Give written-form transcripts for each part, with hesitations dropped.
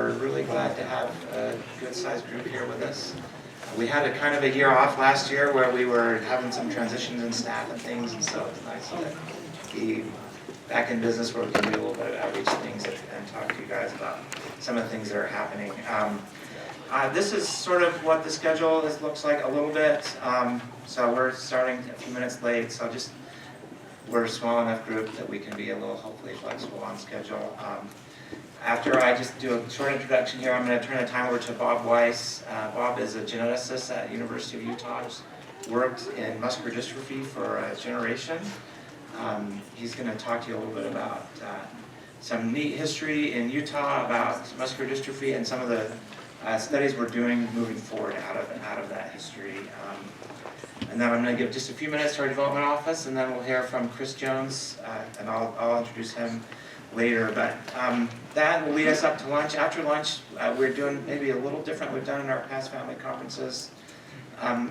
we're really glad to have a good-sized group here with us. We had a kind of a year off last year where we were having some transitions in staff and things, and so it's nice to be back in business where we can do a little bit of outreach things and talk to you guys about some of the things that are happening. This is sort of what the schedule looks like a little bit. So we're starting a few minutes late, so we're a small enough group that we can be a little hopefully flexible on schedule. After I just do a short introduction here, I'm going to turn the time over to Bob Weiss. Bob is a geneticist at University of Utah. He's worked in muscular dystrophy for a generation. He's going to talk to you a little bit about some neat history in Utah about muscular dystrophy and some of the studies we're doing moving forward out of that history. And then I'm going to give just a few minutes to our development office, and then we'll hear from Chris Jones, and I'll introduce him later. But that will lead us up to lunch. After lunch, we're doing maybe a little different we've done in our past family conferences,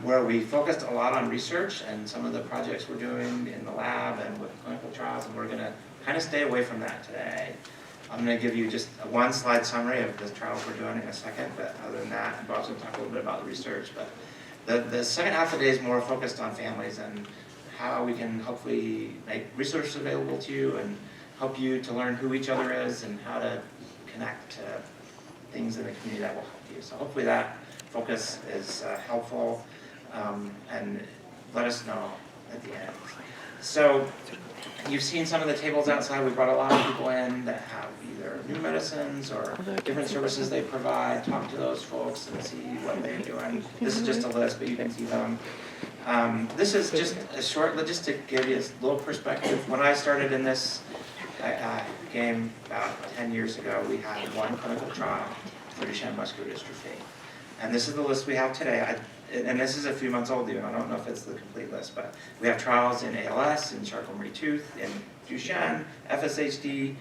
where we focused a lot on research and some of the projects we're doing in the lab and with clinical trials, and we're going to kind of stay away from that today. I'm going to give you just a one-slide summary of the trials we're doing in a second, but other than that, Bob's going to talk a little bit about the research. But the second half of the day is more focused on families and how we can hopefully make resources available to you and help you to learn who each other is and how to connect to things in the community that will help you. So hopefully that focus is helpful, and let us know at the end. So you've seen some of the tables outside. We brought a lot of people in that have either new medicines or different services they provide. Talk to those folks and see what they're doing. This is just a list, but you can see them. This is just a short, just to give you a little perspective. When I started in this game about 10 years ago, we had one clinical trial for Duchenne muscular dystrophy. And this is the list we have today. And this is a few months old even. I don't know if it's the complete list, but we have trials in ALS, in Charcot-Marie-Tooth, in Duchenne, FSHD,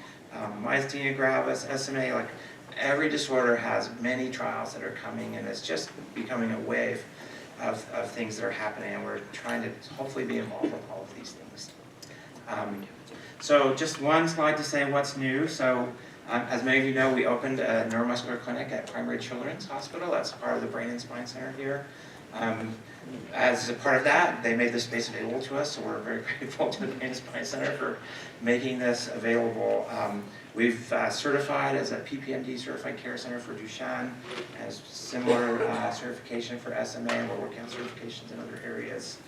myasthenia gravis, SMA. Like every disorder has many trials that are coming, and it's just becoming a wave of things that are happening, and we're trying to hopefully be involved with all of these things. So just one slide to say what's new. So as many of you know, we opened a neuromuscular clinic at Primary Children's Hospital. That's part of the Brain and Spine Center here. As a part of that, they made this space available to us, so we're very grateful to the Brain and Spine Center for making this available. We've certified as a PPMD Certified Care Center for Duchenne, has similar certification for SMA, and we're working on certifications in other areas.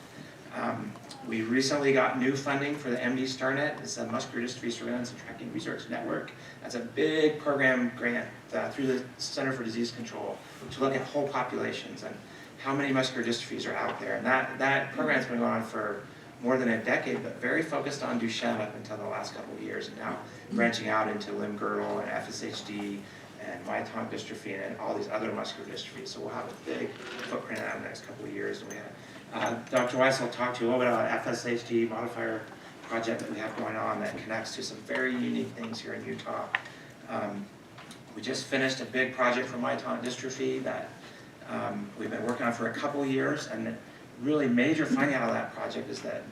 We recently got new funding for the MD StarNet. It's a Muscular Dystrophy Surveillance and Tracking Research Network. That's a big program grant through the Center for Disease Control to look at whole populations and how many muscular dystrophies are out there. And that program's been going on for more than a decade, but very focused on Duchenne up until the last couple of years, and now branching out into limb-girdle and FSHD and myotonic dystrophy and all these other muscular dystrophies. So we'll have a big footprint in that in the next couple of years. And we have Dr. Weiss will talk to you a little bit about FSHD modifier project that we have going on that connects to some very unique things here in Utah. We just finished a big project for myotonic dystrophy that we've been working on for a couple of years, and the really major finding out of that project is that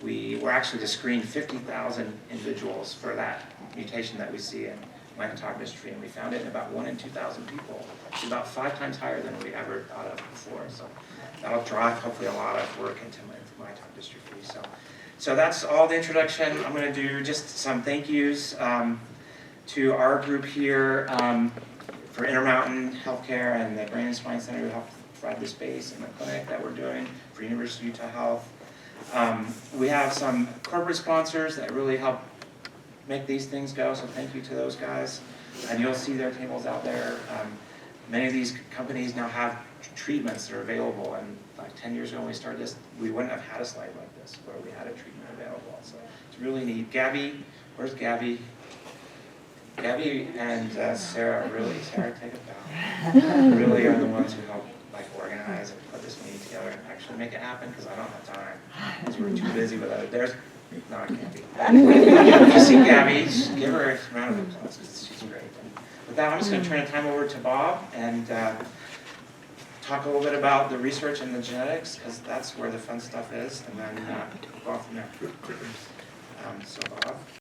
we were actually to screen 50,000 individuals for that mutation that we see in myotonic dystrophy, and we found it in about 1 in 2,000 people. It's about 5 times higher than we ever thought of before. So that'll drive hopefully a lot of work into myotonic dystrophy. So that's all the introduction. I'm going to do just some thank yous to our group here for Intermountain Healthcare and the Brain and Spine Center who helped provide the space and the clinic that we're doing for University of Utah Health. We have some corporate sponsors that really help make these things go, so thank you to those guys. And you'll see their tables out there. Many of these companies now have treatments that are available, and like 10 years ago when we started this, we wouldn't have had a slide like this where we had a treatment available. So it's really neat. Gabby, where's Gabby? Gabby and Sarah, Sarah, take it down. Really are the ones who help organize and put this meeting together and actually make it happen, because I don't have time, because we're too busy with other. There's, no, I can't be. If you see Gabby, give her a round of applause, because she's great. And with that, I'm just going to turn the time over to Bob and talk a little bit about the research and the genetics, because that's where the fun stuff is, and then go off from there. So Bob.